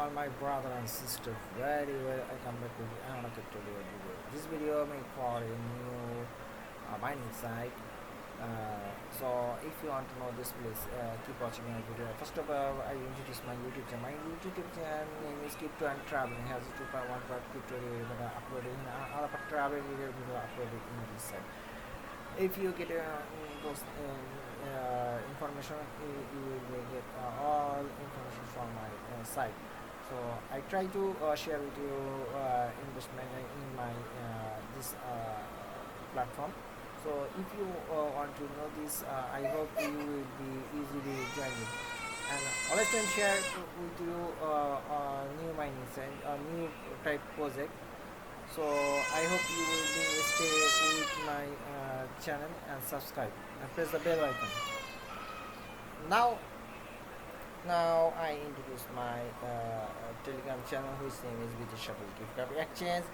all my brother and sister, very well. I come back with another tutorial video. This video made for a new mining site. So if you want to know this, please keep watching my video. First of all, I introduce my YouTube channel. My YouTube channel name is Crypto and Travel. It has a 2.1 part crypto video uploaded in all of travel video uploaded in this site. If you get those information, you will get all information from my site. So I try to share with you investment in my this platform. So if you want to know this, I hope you will be easily joining. And always can share with you new mining and new type project. So I hope you will be stay with my channel and subscribe and press the bell icon. Now I introduce my Telegram channel, whose name is Bybit Gift Card Exchange.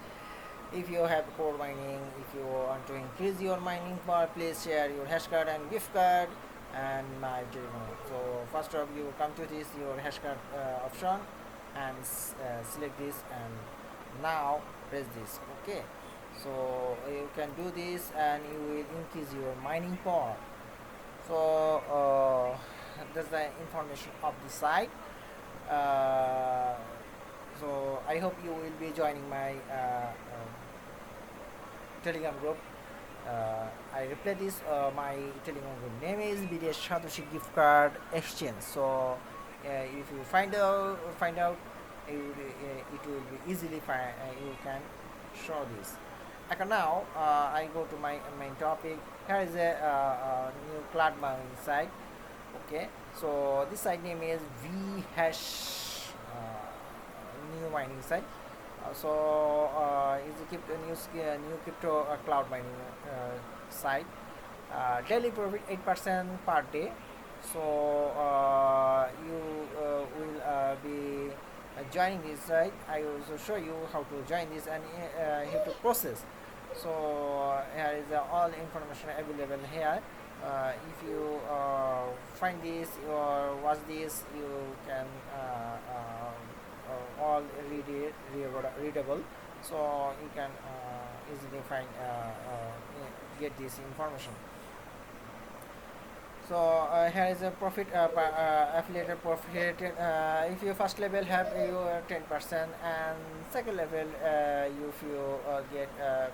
If you have core mining, if you want to increase your mining power, please share your hash card and gift card and my Telegram. So first of you come to this your hash card option and select this, and now press this. Okay, so you can do this and you will increase your mining power. So that's the information of the site. So I hope you will be joining my Telegram group. I replay this. My Telegram group name is Bybit Gift Card Exchange. So if you find out, it will be easily find. You can show this. Okay, now I go to my main topic. Here is a new cloud mining site. Okay, so this site name is vhash new mining site. So it's a new crypto cloud mining site. Daily profit 8% per day. So you will be joining this site. I also show you how to join this and how to process. So here is all information available here. If you find this or watch this, you can all readable. So you can easily find get this information. So here is a profit affiliated profit. If you first level have your 10% and second level if you get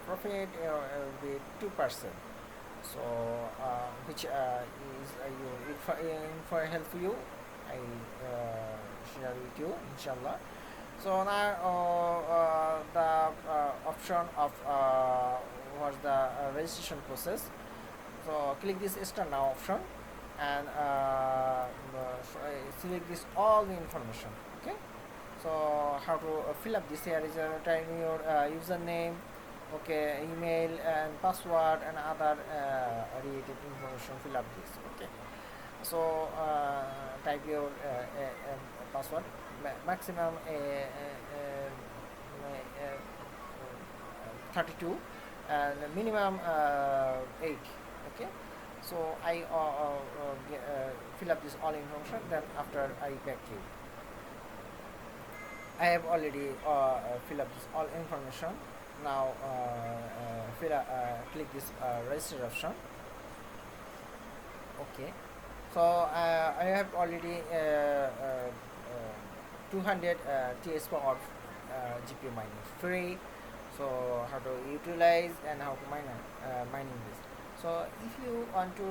profit will be 2%. So which is for help you, I share with you, inshallah. So now the option of what's the registration process. So click this start now option and select this all the information. Okay, so how to fill up this. Here is type your username, okay, email and password and other related information. Fill up this. Okay, so type your password, maximum 32 and minimum 8. Okay, so I fill up this all information, then after I back you. I have already fill up this all information. Now click this register option. Okay, so I have already 200 TS power GPU mining free. So how to utilize and how to mining this. So if you want to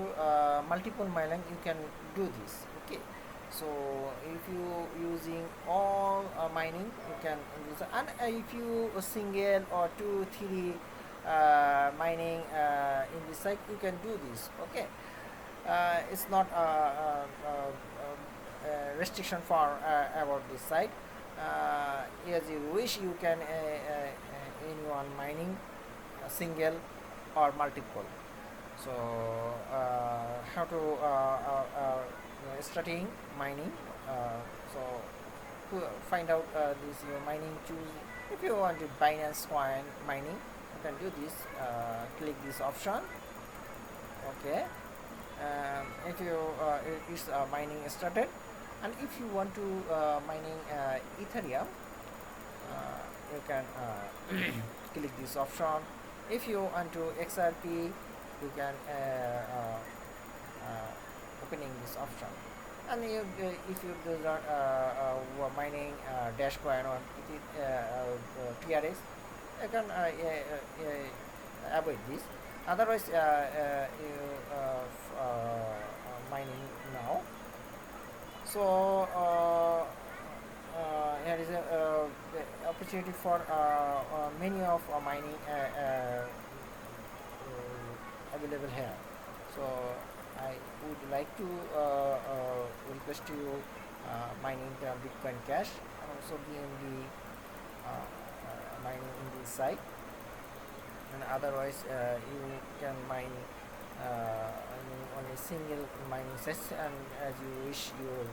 multiple mining, you can do this. Okay, so if you using all mining, you can use, and if you single or 2-3 mining in this site, you can do this. Okay, it's not restriction for about this site. As you wish, you can anyone mining single or multiple. So how to starting mining. So to find out this your mining, choose if you want to Binance coin mining, you can do this. Click this option. Okay, if you is mining started, And if you want to mining Ethereum, you can click this option. If you want to XRP, you can opening this option. And if you do not mining Dashcoin or TRX, you can avoid this. Otherwise, you mining now. So here is a opportunity for many of mining available here. So I would like to request you mining the Bitcoin Cash and also BNB mining in this site. And otherwise, you can mine on a single mining session, and as you wish. You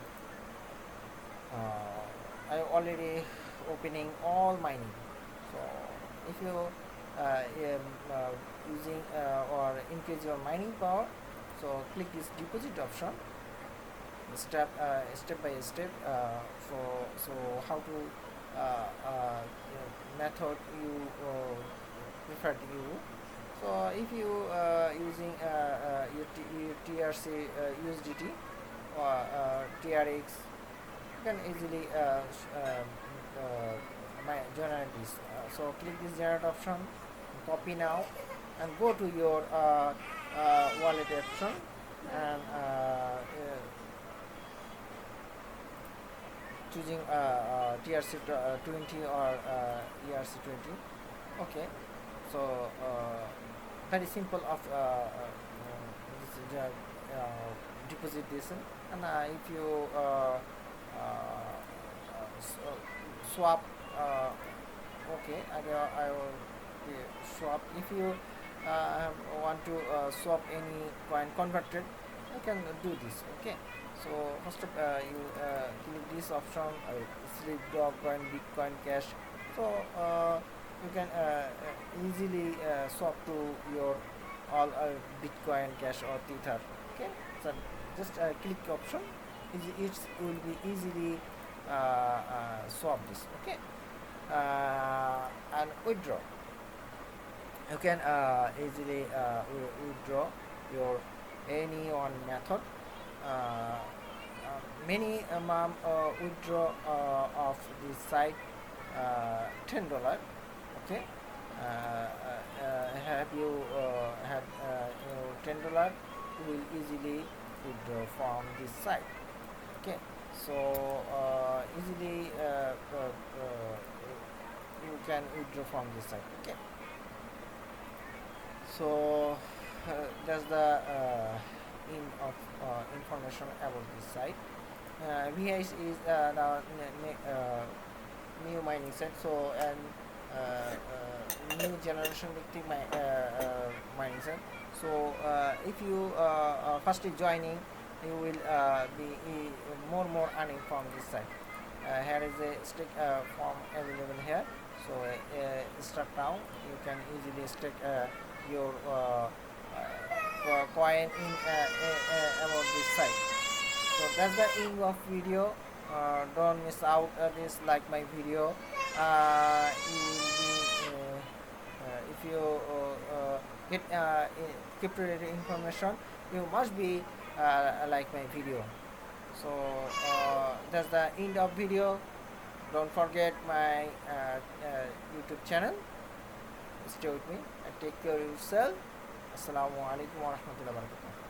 I already opening all mining. So if you using or increase your mining power, so click this deposit option, step by step. So how to method you prefer to you. So if you using your TRC USDT or TRX, you can easily generate this. So click this generate option, copy now, and go to your wallet option, and choosing TRC 20 or ERC 20. Okay, so very simple of this deposit this, and if you swap, okay, I will swap. If you want to swap any coin converted, you can do this. Okay, so first you click this option, sleep dog coin, Bitcoin Cash. So you can easily swap to your all Bitcoin Cash or Tether. Okay, so just click option, it will be easily swap this. Okay, and withdraw. You can easily withdraw your any one method. Many withdraw of this site $10. Okay, have you had $10, you will easily withdraw from this site. Okay, so easily you can withdraw from this site. Okay, so that's the end of information about this site. VIS is the new mining site. So and new generation liquid mining site. So if you firstly joining, you will be more earning from this site. Here is a stake form available here. So start now. You can easily stake your coin in about this site. So that's the end of video. Don't miss out this, like my video. If you get crypto related information, you must be like my video. So that's the end of video. Don't forget my YouTube channel. Stay with me and take care of yourself. Assalamu alaikum warahmatullahi wabarakatuh.